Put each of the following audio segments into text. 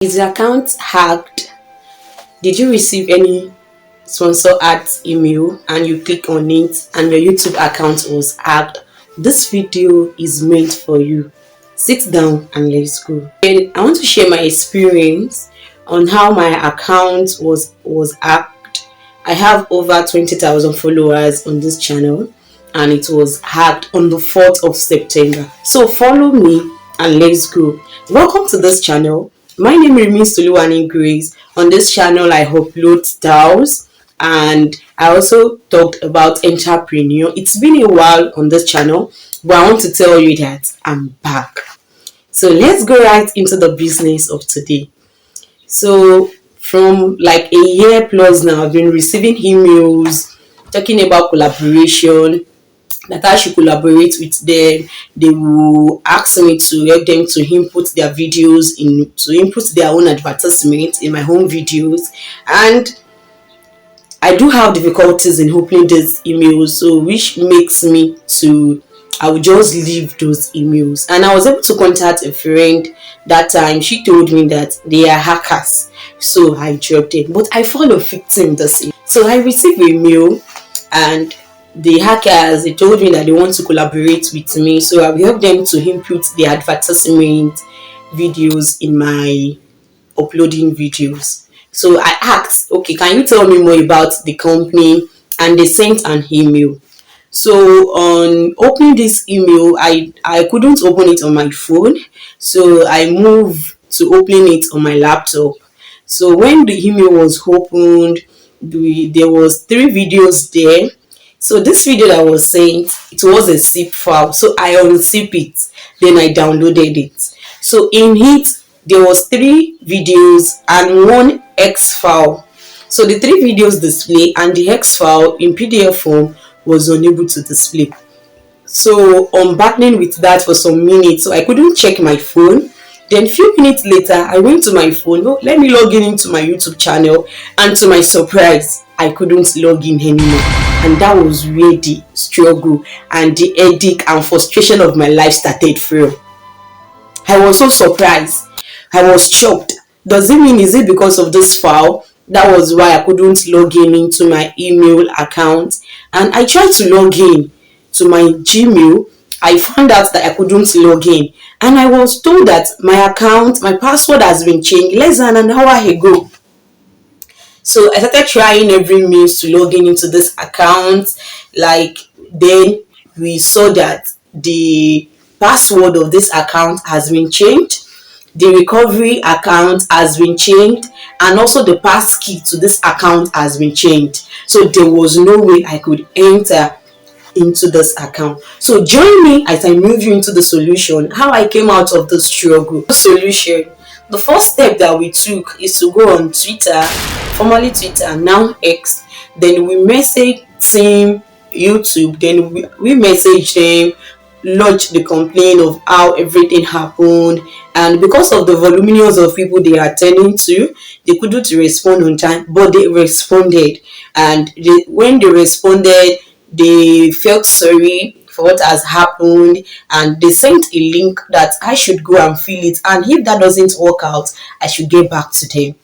Is your account hacked? Did you receive any sponsor ads email and you click on it and your YouTube account was hacked? This video is meant for you. Sit down and let's go. And I want to share my experience on how my account was hacked. I have over 20,000 followers on this channel and it was hacked on the 4th of September. So follow me and let's go. Welcome to this channel. My name remains Toluwani Grace. On this channel, I upload styles and I also talked about entrepreneur. It's been a while on this channel, but I want to tell you that I'm back. So let's go right into the business of today. So from like a year plus now, I've been receiving emails talking about collaboration, that I should collaborate with them. They will ask me to help them to input their videos to input their own advertisement in my home videos, and I do have difficulties in opening these emails, so which makes me to I will just leave those emails. And I was able to contact a friend that time. She told me that they are hackers, so I dropped it, but I fall a victim this year. So I received a mail and the hackers, they told me that they want to collaborate with me, so I will help them to input the advertisement videos in my uploading videos. So I asked, okay, can you tell me more about the company? And they sent an email. So on opening this email, I couldn't open it on my phone, so I moved to opening it on my laptop. So when the email was opened, there was 3 videos there. So this video that was sent, it was a zip file, so I unzip it, then I downloaded it. So in it, there was 3 videos and 1 X file. So the 3 videos display and the X file in PDF form was unable to display. So on battling with that for some minutes, so I couldn't check my phone. Then a few minutes later, I went to my phone. Oh, let me log in into my YouTube channel, and to my surprise, I couldn't log in anymore. And that was where the struggle and the headache and frustration of my life started from. I was so surprised. I was shocked. Does it mean, is it because of this file? That was why I couldn't log in into my email account. And I tried to log in to my Gmail. I found out that I couldn't log in. And I was told that my account, my password has been changed less than an hour ago. So I started trying every means to log in into this account. Then we saw that the password of this account has been changed. The recovery account has been changed, and also the passkey to this account has been changed. So there was no way I could enter into this account. So join me as I move you into the solution, how I came out of the struggle. The solution, the first step that we took is to go on Twitter, formerly Twitter, now X. Then we message team YouTube. Then we message them, lodge the complaint of how everything happened. And because of the voluminous of people they are attending to, they couldn't respond on time, but they responded. And when they responded, they felt sorry for what has happened, and they sent a link that I should go and fill it, and if that doesn't work out, I should get back to them.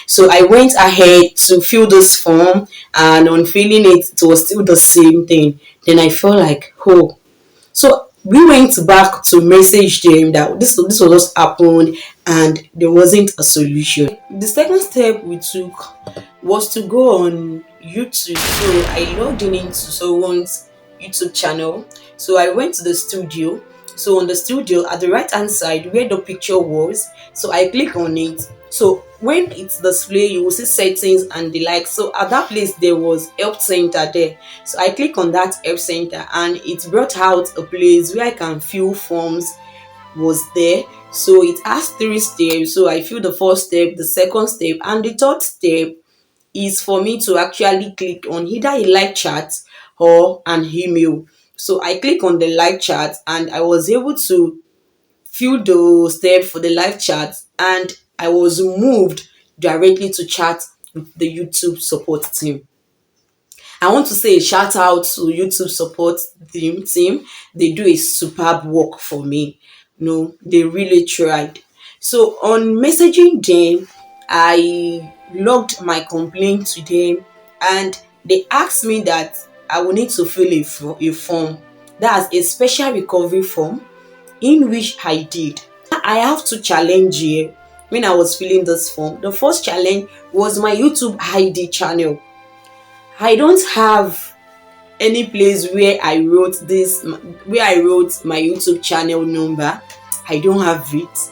So I went ahead to fill this form, and on filling it, it was still the same thing. Then I felt like, oh. So we went back to message them that this was just happened and there wasn't a solution. The second step we took was to go on YouTube. So I logged in into someone's YouTube channel. So I went to the studio. So on the studio, at the right hand side where the picture was, so I click on it. So when it's display, you will see settings and the like. So at that place there was help center there. So I click on that help center and it brought out a place where I can fill forms was there. So it has 3 steps. So I fill the first step, the second step, and the third step is for me to actually click on either a live chat or an email. So I click on the live chat and I was able to fill the step for the live chat, and I was moved directly to chat with the YouTube support team. I want to say a shout out to YouTube support team. They do a superb work for me. No, they really tried. So on messaging them, I logged my complaint to them, and they asked me that I will need to fill a form. That's a special recovery form, in which I did. I have to challenge here when I was filling this form. The first challenge was my YouTube ID channel. I don't have any place where I wrote my YouTube channel number. I don't have it,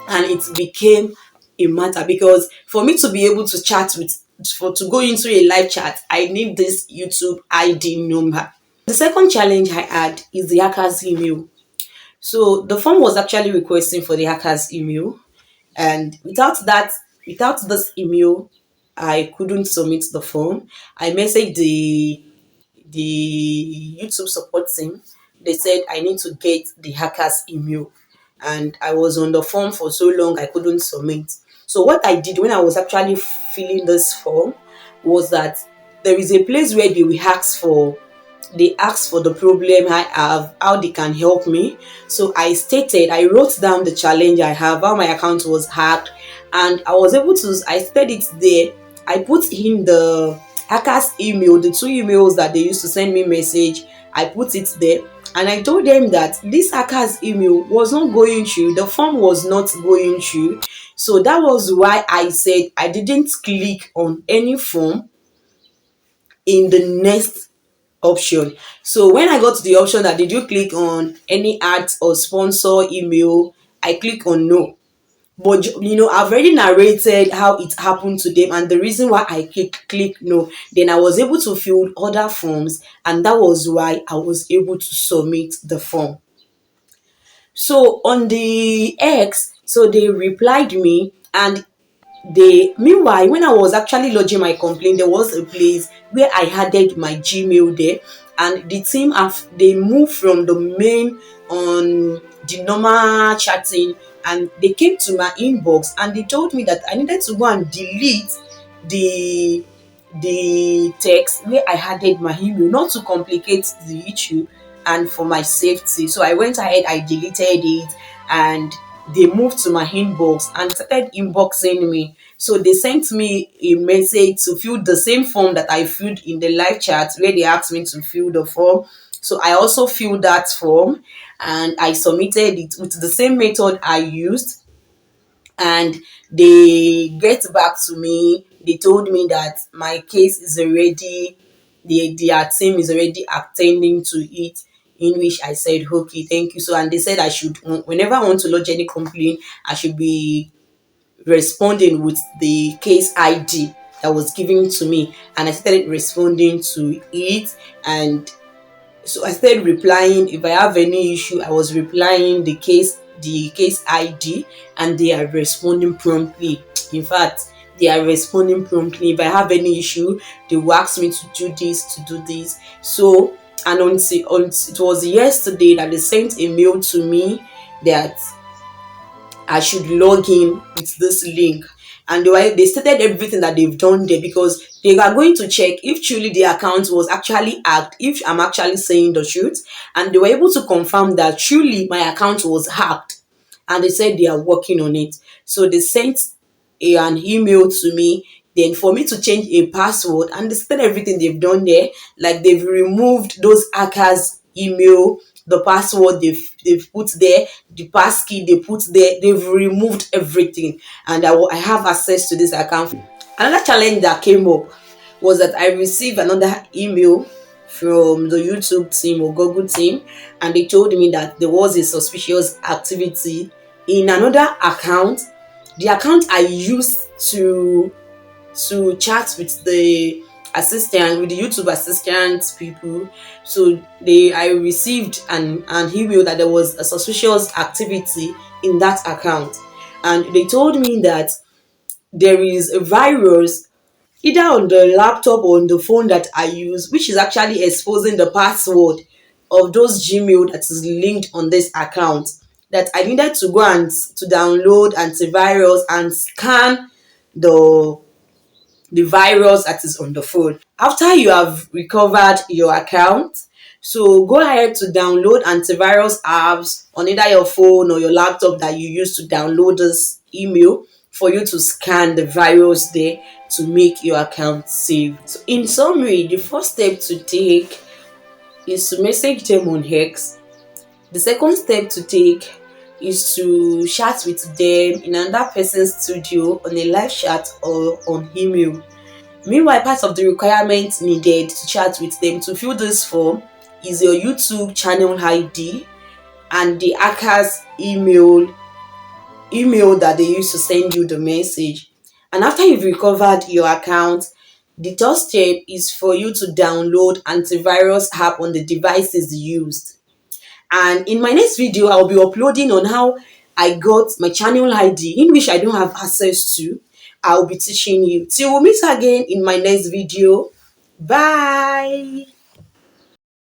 and it became a matter because for me to be able to to go into a live chat, I need this YouTube ID number. The second challenge I had is the hacker's email. So the form was actually requesting for the hacker's email, and without this email, I couldn't submit the form. I messaged the YouTube support team. They said I need to get the hacker's email, and I was on the form for so long I couldn't submit. So what I did when I was actually filling this form was that there is a place where they ask for the problem I have, how they can help me. So I wrote down the challenge I have, how my account was hacked, and I stated it there. I put in the hacker's email, the two emails that they used to send me message. I put it there, and I told them that this hacker's email was not going through, the form was not going through. So that was why I said I didn't click on any form in the next option. So when I got to the option that did you click on any ads or sponsor email, I click on no. But I've already narrated how it happened to them and the reason why I click no. Then I was able to fill other forms, and that was why I was able to submit the form. So on the X, so they replied me, and meanwhile, when I was actually lodging my complaint, there was a place where I added my Gmail there, and the team they moved from the main on the normal chatting, and they came to my inbox and they told me that I needed to go and delete the text where I added my email, not to complicate the issue and for my safety. So I went ahead, I deleted it, and they moved to my inbox and started inboxing me. So they sent me a message to fill the same form that I filled in the live chat where they asked me to fill the form. So I also filled that form and I submitted it with the same method I used, and they get back to me. They told me that my case is already, their team is already attending to it, in which I said okay, thank you. So and they said I should, whenever I want to lodge any complaint, I should be responding with the case ID that was given to me, and I started responding to it. And so I started replying. If I have any issue, I was replying the case ID, and they are responding promptly. In fact, they are responding promptly. If I have any issue, they will ask me to do this, to do this. So, and it was yesterday that they sent a mail to me that I should log in with this link. And they stated everything that they've done there, because they are going to check if truly the account was actually hacked, if I'm actually saying the truth. And they were able to confirm that truly my account was hacked. And they said they are working on it. So they sent an email to me, then for me to change a password, and they said everything they've done there. Like they've removed those hackers email, the password they've put there, the passkey they put there, they've removed everything, and I have access to this account. Another challenge that came up was that I received another email from the YouTube team or Google team, and they told me that there was a suspicious activity in another account, the account I used to chat with the assistant, with the YouTube assistant people. So I received an email that there was a suspicious activity in that account, and they told me that there is a virus either on the laptop or on the phone that I use, which is actually exposing the password of those Gmail that is linked on this account, that I needed to go and to download antivirus and scan the virus that is on the phone. After you have recovered your account, So go ahead to download antivirus apps on either your phone or your laptop that you use to download this email for you to scan the virus there to make your account safe. So in summary, the first step to take is to message them on X. The second step to take is to chat with them in another person's studio on a live chat or on email. Meanwhile, part of the requirements needed to chat with them to fill this form is your YouTube channel ID and the hacker's email that they use to send you the message. And after you've recovered your account, the third step is for you to download antivirus app on the devices used. And in my next video, I'll be uploading on how I got my channel ID in which I don't have access to. I'll be teaching you. Till we meet again in my next video. Bye.